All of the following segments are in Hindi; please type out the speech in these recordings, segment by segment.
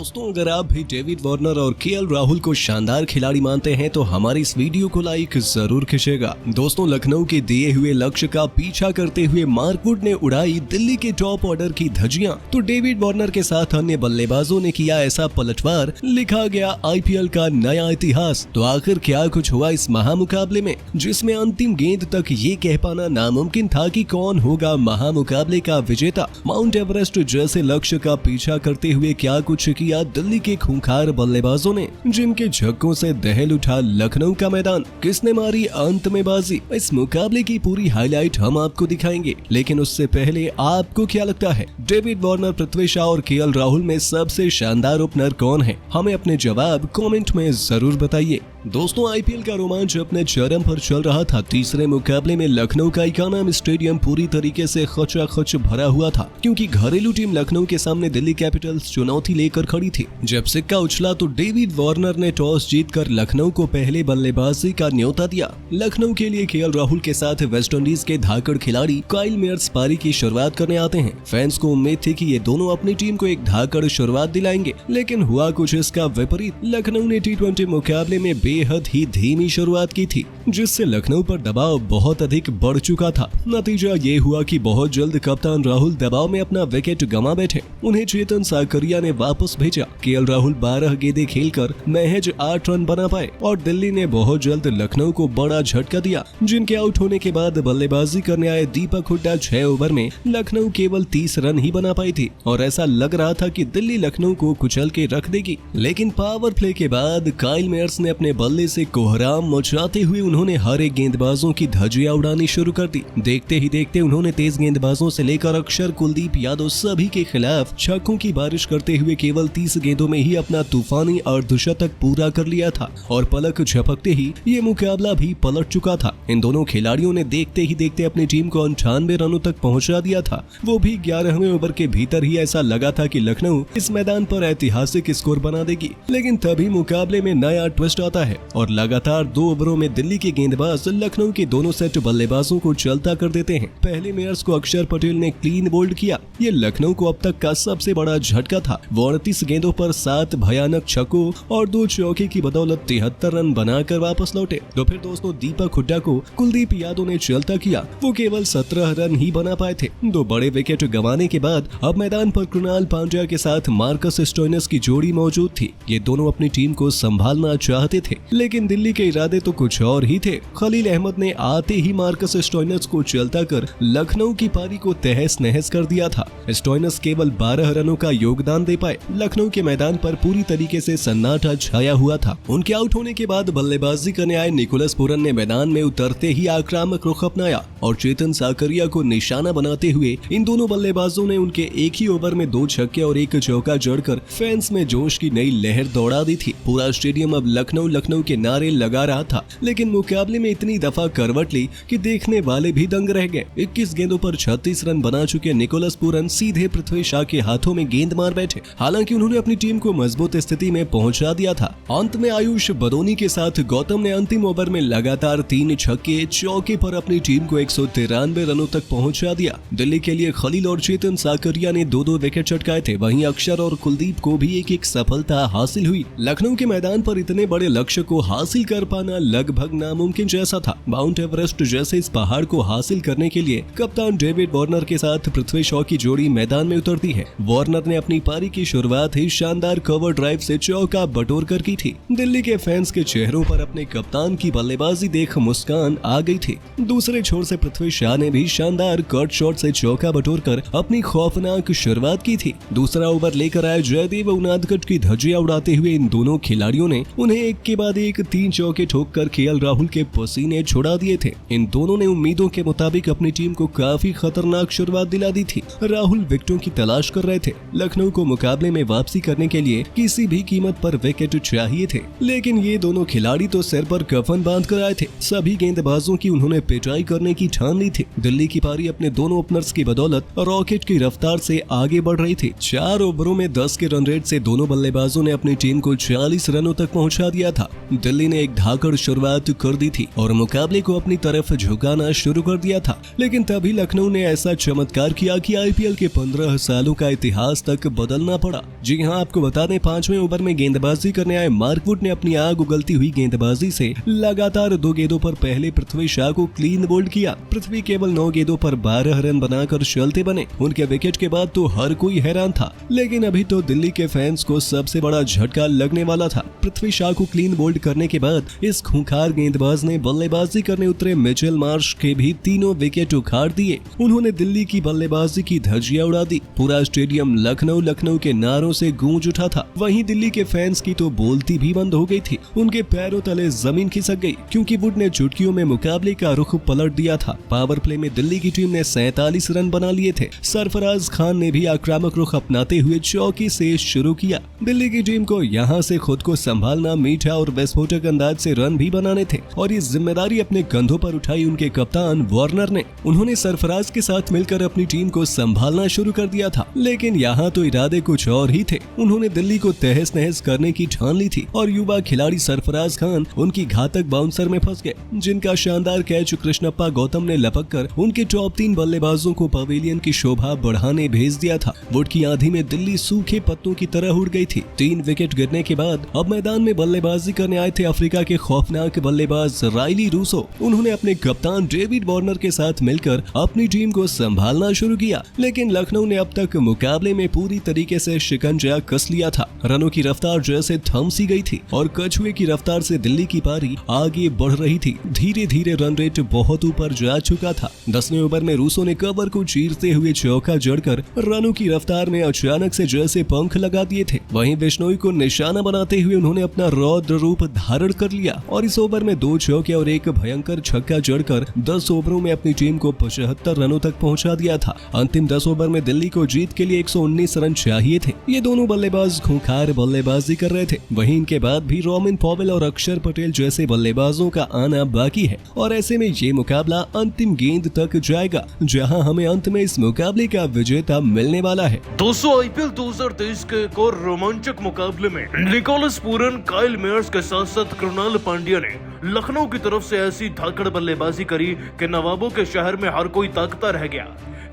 दोस्तों, अगर आप भी डेविड वार्नर और केएल राहुल को शानदार खिलाड़ी मानते हैं तो हमारी इस वीडियो को लाइक जरूर खींचेगा। दोस्तों, लखनऊ के दिए हुए लक्ष्य का पीछा करते हुए मार्क वुड ने उड़ाई दिल्ली के टॉप ऑर्डर की धज्जियां, तो डेविड वार्नर के साथ अन्य बल्लेबाजों ने किया ऐसा पलटवार, लिखा गया आईपीएल का नया इतिहास। तो आखिर क्या कुछ हुआ इस महामुकाबले में, जिसमें अंतिम गेंद तक ये कह पाना नामुमकिन था कि कौन होगा महामुकाबले का विजेता। माउंट एवरेस्ट जैसे लक्ष्य का पीछा करते हुए क्या कुछ किया दिल्ली के खूंखार बल्लेबाजों ने, जिनके झक्कों से दहल उठा लखनऊ का मैदान। किसने मारी अंत में बाजी, इस मुकाबले की पूरी हाईलाइट हम आपको दिखाएंगे। लेकिन उससे पहले आपको क्या लगता है, डेविड वार्नर, पृथ्वी शॉ और केएल राहुल में सबसे शानदार ओपनर कौन है? हमें अपने जवाब कमेंट में जरूर बताइए। दोस्तों, आईपीएल का रोमांच अपने चरम पर चल रहा था। तीसरे मुकाबले में लखनऊ का इकानम स्टेडियम पूरी तरीके से खचाखच भरा हुआ था, क्योंकि घरेलू टीम लखनऊ के सामने दिल्ली कैपिटल्स चुनौती लेकर खड़ी थी। जब सिक्का उछला तो डेविड वार्नर ने टॉस जीतकर लखनऊ को पहले बल्लेबाजी का न्योता दिया। लखनऊ के लिए केएल राहुल के साथ वेस्टइंडीज के धाकड़ खिलाड़ी काइल मेयर्स पारी की शुरुआत करने आते हैं। फैंस को उम्मीद थी कि ये दोनों अपनी टीम को एक धाकड़ शुरुआत दिलाएंगे, लेकिन हुआ कुछ इसका विपरीत। लखनऊ ने टी20 मुकाबले में बेहद ही धीमी शुरुआत की थी, जिससे लखनऊ पर दबाव बहुत अधिक बढ़ चुका था। नतीजा ये हुआ कि बहुत जल्द कप्तान राहुल दबाव में अपना विकेट गंवा बैठे। उन्हें चेतन साकरिया ने वापस भेजा। केएल राहुल 12 गेंदें खेलकर महज 8 रन बना पाए और दिल्ली ने बहुत जल्द लखनऊ को बड़ा झटका दिया, जिनके आउट होने के बाद बल्लेबाजी करने आए दीपक हुड्डा 6 ओवर में लखनऊ केवल 30 रन ही बना पाई थी और ऐसा लग रहा था कि दिल्ली लखनऊ को कुचल के रख देगी। लेकिन पावर प्ले के बाद काइल मेयर्स ने अपने बल्ले से कोहराम मचाते हुए उन्होंने हर एक गेंदबाजों की धज्जियां उड़ानी शुरू कर दी। देखते ही देखते उन्होंने तेज गेंदबाजों से लेकर अक्षर, कुलदीप यादव सभी के खिलाफ छक्कों की बारिश करते हुए केवल 30 गेंदों में ही अपना तूफानी अर्धशतक पूरा कर लिया था और पलक झपकते ही ये मुकाबला भी पलट चुका था। इन दोनों खिलाड़ियों ने देखते ही देखते अपनी टीम को 98 रनों तक पहुंचा दिया था, वो भी 11वें ओवर के भीतर ही। ऐसा लगा था कि लखनऊ इस मैदान पर ऐतिहासिक स्कोर बना देगी, लेकिन तभी मुकाबले में नया ट्विस्ट आता है और लगातार 2 ओवरों में दिल्ली के गेंदबाज लखनऊ के दोनों सेट बल्लेबाजों को चलता कर देते हैं। पहले मेयर्स को अक्षर पटेल ने क्लीन बोल्ड किया। ये लखनऊ को अब तक का सबसे बड़ा झटका था। वो 38 गेंदों पर 7 भयानक छक्कों और 2 चौके की बदौलत 73 रन बनाकर वापस लौटे। तो फिर दोस्तों, दीपक हुड्डा को कुलदीप यादव ने चलता किया। वो केवल 17 रन ही बना पाए थे। 2 बड़े विकेट गंवाने के बाद अब मैदान पर कृणाल पांड्या के साथ मार्कस स्टोइनिस की जोड़ी मौजूद थी। ये दोनों अपनी टीम को संभालना चाहते थे, लेकिन दिल्ली के इरादे तो कुछ और ही थे। खलील अहमद ने आते ही मार्कस स्टोइनिस को चलता कर लखनऊ की पारी को तहस नहस कर दिया था। स्टोइनिस केवल 12 रनों का योगदान दे पाए। लखनऊ के मैदान पर पूरी तरीके से सन्नाटा छाया हुआ था। उनके आउट होने के बाद बल्लेबाजी करने आए निकोलस पूरन ने मैदान में उतरते ही आक्रामक रुख अपनाया और चेतन साकरिया को निशाना बनाते हुए इन दोनों बल्लेबाजों ने उनके एक ही ओवर में 2 छक्के और 1 चौका जड़कर फैंस में जोश की नई लहर दौड़ा दी थी। पूरा स्टेडियम अब लखनऊ लखनऊ के नारे लगा रहा था, लेकिन मुकाबले में इतनी दफा करवट ली कि देखने वाले भी दंग रह गए। 21 गेंदों पर 36 रन बना चुके निकोलस पूरन सीधे पृथ्वी शॉ के हाथों में गेंद मार बैठे। हालांकि उन्होंने अपनी टीम को मजबूत स्थिति में पहुंचा दिया था। अंत में आयुष बदोनी के साथ गौतम ने अंतिम ओवर में लगातार 3 छक्के चौके पर अपनी टीम को 193 रनों तक पहुंचा दिया। दिल्ली के लिए खलील और चेतन साकरिया ने 2-2 विकेट चटकाए थे। वहीं अक्षर और कुलदीप को भी एक सफलता हासिल हुई। लखनऊ के मैदान पर इतने बड़े लक्ष्य को हासिल कर पाना लगभग नामुमकिन जैसा था। माउंट एवरेस्ट जैसे इस पहाड़ को हासिल करने के लिए कप्तान डेविड वार्नर के साथ पृथ्वी शॉ की जोड़ी मैदान में उतरती है। वार्नर ने अपनी पारी की शुरुआत ही शानदार कवर ड्राइव से चौका बटोर कर की थी। दिल्ली के फैंस के चेहरों पर अपने कप्तान की बल्लेबाजी देख मुस्कान आ गई थी। दूसरे छोर से पृथ्वी शॉ ने भी शानदार कट शॉट से चौका बटोर कर अपनी खौफनाक शुरुआत की थी। दूसरा ओवर लेकर आए जयदेव उनादकट की धज्जियां उड़ाते हुए इन दोनों खिलाड़ियों ने उन्हें एक के बाद एक 3 चौके ठोककर केएल राहुल के पसीने छुड़ा दिए थे। इन दोनों ने उम्मीदों के मुताबिक अपनी टीम को काफी खतरनाक शुरुआत दिला दी थी। राहुल विकेटों की तलाश कर रहे थे। लखनऊ को मुकाबले में वापसी करने के लिए किसी भी कीमत पर विकेट चाहिए थे, लेकिन ये दोनों खिलाड़ी तो सिर पर कफन बांध कर आए थे। सभी गेंदबाजों की उन्होंने पिटाई करने की ठान ली थी। दिल्ली की पारी अपने दोनों ओपनर्स की बदौलत रॉकेट की रफ्तार से आगे बढ़ रही थी। 4 ओवरों में 10 के रन रेट से दोनों बल्लेबाजों ने अपनी टीम को 40 रनों तक पहुंचा दिया था। दिल्ली ने एक धाकड़ शुरुआत कर दी थी और मुकाबले को अपनी तरफ झुकाना शुरू कर दिया था, लेकिन तभी लखनऊ ने ऐसा चमत्कार किया कि आईपीएल के 15 सालों का इतिहास तक बदलना पड़ा। जी हां, आपको बता दें 5वें ओवर में गेंदबाजी करने आए मार्क वुड ने अपनी आग उगलती हुई गेंदबाजी से लगातार 2 गेंदों पर पहले पृथ्वी शॉ को क्लीन बोल्ड किया। पृथ्वी केवल 9 गेंदों पर 12 रन बनाकर चलते बने। उनके विकेट के बाद तो हर कोई हैरान था, लेकिन अभी तो दिल्ली के फैंस को सबसे बड़ा झटका लगने वाला था। पृथ्वी शॉ को क्लीन बोल्ड करने के बाद इस खूंखार गेंदबाज ने बल्लेबाजी करने उतरे मिचेल मार्श के भी तीनों विकेट उखाड़ दिए। उन्होंने दिल्ली की बल्लेबाजी की धज्जियां उड़ा दी। पूरा स्टेडियम लखनऊ लखनऊ के नारों से गूंज उठा था। वहीं दिल्ली के फैंस की तो बोलती भी बंद हो गई थी। उनके पैरों तले जमीन खिसक गई, क्योंकि वुड ने चुटकियों में मुकाबले का रुख पलट दिया था। पावर प्ले में दिल्ली की टीम ने 47 रन बना लिए थे। सरफराज खान ने भी आक्रामक रुख अपनाते हुए चौकी से शुरू किया। दिल्ली की टीम को यहाँ से खुद को संभालना, मीठा और विस्फोटक अंदाज से रन भी बनाने थे और ये जिम्मेदारी अपने कंधों पर उठाई उनके कप्तान वार्नर ने। उन्होंने सरफराज के साथ मिलकर अपनी टीम को संभालना शुरू कर दिया था, लेकिन यहाँ तो इरादे कुछ और ही थे। उन्होंने दिल्ली को तहस नहस करने की ठान ली थी और युवा खिलाड़ी सरफराज खान उनकी घातक बाउंसर में फंस गए, जिनका शानदार कैच कृष्णप्पा गौतम ने लपक कर उनके टॉप 3 बल्लेबाजों को पवेलियन की शोभा बढ़ाने भेज दिया था। वुड की आंधी में दिल्ली सूखे पत्तों की तरह उड़ गई थी। 3 विकेट गिरने के बाद अब मैदान में बल्लेबाजी करने आए थे अफ्रीका के खौफनाक बल्लेबाज राइली रूसो। उन्होंने अपने कप्तान डेविड वार्नर के साथ मिलकर अपनी टीम को संभालना शुरू किया, लेकिन लखनऊ ने अब तक मुकाबले में पूरी तरीके से शिकंजा कस लिया था। रनों की रफ्तार जैसे थम सी गई थी और कछुए की रफ्तार से दिल्ली की पारी आगे बढ़ रही थी। धीरे धीरे रन रेट बहुत ऊपर जा चुका था। 10वें ओवर में रूसो ने कवर को चीरते हुए चौका जड़कर रनों की रफ्तार में अचानक से जैसे पंख लगा दिए थे। वहीं बिश्नोई को निशाना बनाते हुए उन्होंने अपना रौद्र रूप धारण कर लिया और इस ओवर में 2 चौके और एक भयंकर छक्का जड़कर 10 ओवरों में अपनी टीम को 75 रनों तक पहुंचा दिया था। अंतिम 10 ओवर में दिल्ली को जीत के लिए 119 रन चाहिए थे। ये दोनों बल्लेबाज खूंखार बल्लेबाजी कर रहे थे। वहीं इनके बाद भी रोमिन पॉवेल और अक्षर पटेल जैसे बल्लेबाजों का आना बाकी है और ऐसे में ये मुकाबला अंतिम गेंद तक जाएगा, जहां हमें अंत में इस मुकाबले का विजेता मिलने वाला है। दोस्तों, आईपीएल 2023 के एक और रोमांचक मुकाबले में निकोलस पूरन, काइल मेयर्स के साथ साथ कृणाल पांड्या ने लखनऊ की तरफ से ऐसी धाकड़ बल्लेबाजी करी कि नवाबों के शहर में हर कोई ताकता रह गया।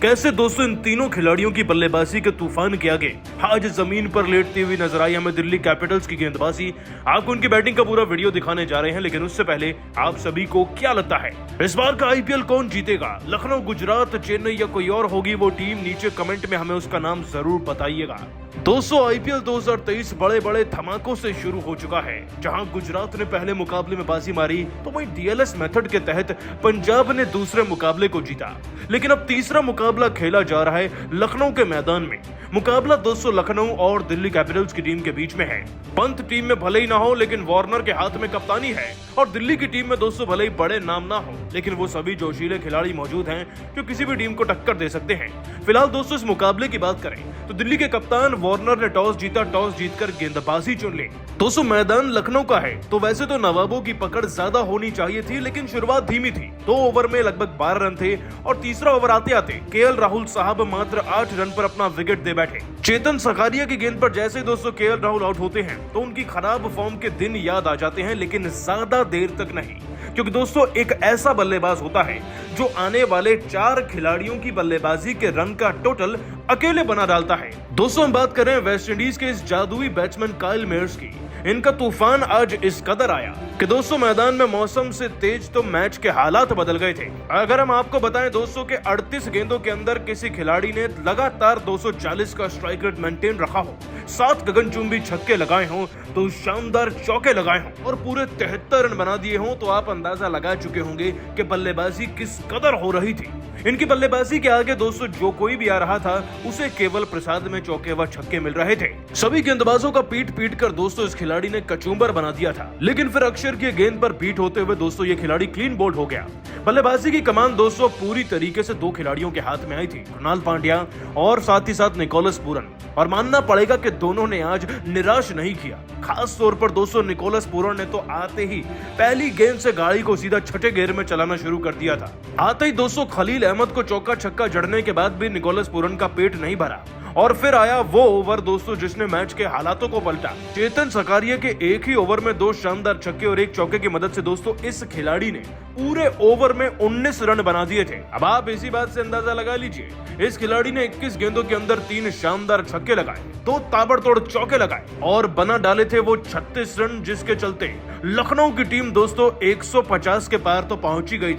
कैसे दोस्तों इन तीनों खिलाड़ियों की बल्लेबाजी के तूफान के आगे आज जमीन पर लेटती हुई नजर आई हमें दिल्ली कैपिटल्स की गेंदबाजी। आपको उनकी बैटिंग का पूरा वीडियो दिखाने जा रहे हैं, लेकिन उससे पहले आप सभी को क्या लगता है इस बार का आईपीएल कौन जीतेगा? लखनऊ, गुजरात, चेन्नई या कोई और होगी वो टीम? नीचे कमेंट में हमें उसका नाम जरूर बताइएगा। दोस्तों, आईपीएल 2023 बड़े बड़े धमाकों से शुरू हो चुका है। जहां गुजरात ने पहले मुकाबले में बाजी मारी तो वहीं डीएलएस मेथड के तहत पंजाब ने दूसरे मुकाबले को जीता, लेकिन अब तीसरा मुकाबला खेला जा रहा है लखनऊ के मैदान में। मुकाबला दोस्तों लखनऊ और दिल्ली कैपिटल्स की टीम के बीच में है। पंत टीम में भले ही ना हो, लेकिन वार्नर के हाथ में कप्तानी है और दिल्ली की टीम में दोस्तों भले ही बड़े नाम ना हो, लेकिन वो सभी जोशीले खिलाड़ी मौजूद हैं जो किसी भी टीम को टक्कर दे सकते हैं। फिलहाल दोस्तों इस मुकाबले की बात करें तो दिल्ली के कप्तान वार्नर ने टॉस जीता, टॉस जीतकर गेंदबाजी चुन ली। दोस्तों मामला लखनऊ का है तो वैसे तो नवाबों की पकड़ ज्यादा होनी चाहिए थी, लेकिन शुरुआत धीमी थी। 2 ओवर में लगभग 12 रन थे और तीसरा ओवर आते आते केएल राहुल साहब मात्र 8 रन पर अपना विकेट दे बैठे। चेतन सकारिया की गेंद पर जैसे दोस्तों केएल राहुल आउट होते हैं तो उनकी खराब फॉर्म के दिन याद आ जाते हैं, लेकिन ज्यादा देर तक नहीं, क्योंकि दोस्तों एक ऐसा बल्लेबाज होता है जो आने वाले 4 खिलाड़ियों की बल्लेबाजी के रन का टोटल अकेले बना डालता है। दोस्तों हम बात करें वेस्ट इंडीज के इस जादुई बैट्समैन काइल मेयर्स की। इनका तूफान आज इस कदर आया कि दोस्तों मैदान में मौसम से तेज तो मैच के हालात बदल गए थे। अगर हम आपको बताएं दोस्तों के 38 गेंदों के अंदर किसी खिलाड़ी ने लगातार 240 का स्ट्राइक रेट मेंटेन रखा हो, 7 गगनचुंबी छक्के लगाए हों, तो शानदार चौके लगाए हों और पूरे 73 रन बना दिए हों, तो आप अंदाजा लगा चुके होंगे कि बल्लेबाजी किस कदर हो रही थी। इनकी बल्लेबाजी के आगे दोस्तों जो कोई भी आ रहा था उसे केवल प्रसाद में चौके व छक्के मिल रहे थे। सभी गेंदबाजों का पीट पीट कर दोस्तों इस खिलाड़ी ने कचूंबर बना दिया था, लेकिन फिर अक्षर की गेंद पर बीट होते हुए दोस्तों ये खिलाड़ी क्लीन बोल्ड हो गया। बल्लेबाजी की कमान दोस्तों पूरी तरीके से 2 खिलाड़ियों के हाथ में आई थी, कृणाल पांड्या और साथ ही साथ निकोलस पूरन, और मानना पड़ेगा कि दोनों ने आज निराश नहीं किया। खास तौर पर दोस्तों निकोलस पूरन ने तो आते ही पहली गेंद से गाड़ी को सीधा छठे गेयर में चलाना शुरू कर दिया था। आते ही दोस्तों खलील अहमद को चौका छक्का जड़ने के बाद भी निकोलस पूरन का पेट नहीं भरा और फिर आया वो ओवर दोस्तों जिसने मैच के हालातों को पलटा। चेतन सकारिया के एक ही ओवर में 2 शानदार छक्के और 1 चौके की मदद से दोस्तों इस खिलाड़ी ने पूरे ओवर में 19 रन बना दिए थे। अब आप इसी बात से अंदाजा लगा लीजिए, इस खिलाड़ी ने 21 गेंदों के अंदर 3 शानदार छक्के लगाए, 2 ताबड़तोड़ चौके लगाए और बना डाले थे वो 36 रन, जिसके चलते लखनऊ की टीम दोस्तों 150 के पार तो पहुंची गई थी।